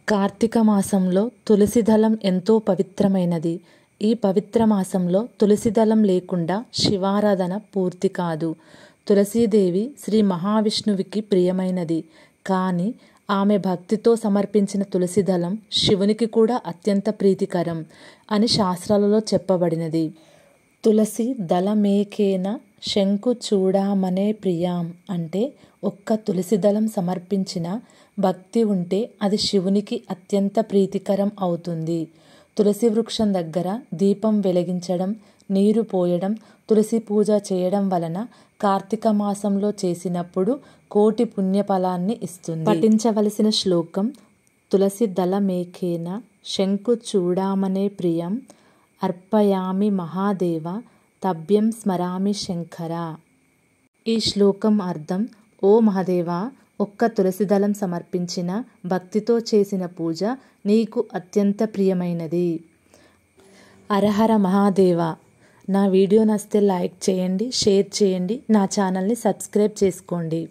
కార్తీక మాసంలో తులసి దళం ఎంతో పవిత్రమైనది. ఈ పవిత్ర మాసంలో తులసి దళం లేకుండా శివారాధన పూర్తి కాదు. తులసీదేవి శ్రీ మహావిష్ణువుకి ప్రియమైనది. కానీ ఆమె భక్తితో సమర్పించిన తులసి దళం శివునికి కూడా అత్యంత ప్రీతికరం అని శాస్త్రాలలో చెప్పబడినది. తులసి దళమేకేన శంకు చూడామనే ప్రియాం అంటే ఒక్క తులసి దళం సమర్పించిన భక్తి ఉంటే అది శివునికి అత్యంత ప్రీతికరం అవుతుంది. తులసి వృక్షం దగ్గర దీపం వెలిగించడం, నీరు పోయడం, తులసి పూజ చేయడం వలన కార్తీక మాసంలో చేసినప్పుడు కోటి పుణ్యఫలాన్ని ఇస్తుంది. పఠించవలసిన శ్లోకం: తులసి దళమేకేన శంకు చూడామనే ప్రియం అర్పయామి మహాదేవ తభ్యం స్మరామి శంకర. ఈ శ్లోకం అర్థం: ఓ మహాదేవా, ఒక్క తులసి దళం సమర్పించిన భక్తితో చేసిన పూజ నీకు అత్యంత ప్రియమైనది. హరహర మహాదేవ. నా వీడియో నచ్చితే లైక్ చేయండి, షేర్ చేయండి, నా ఛానల్ని సబ్స్క్రైబ్ చేసుకోండి.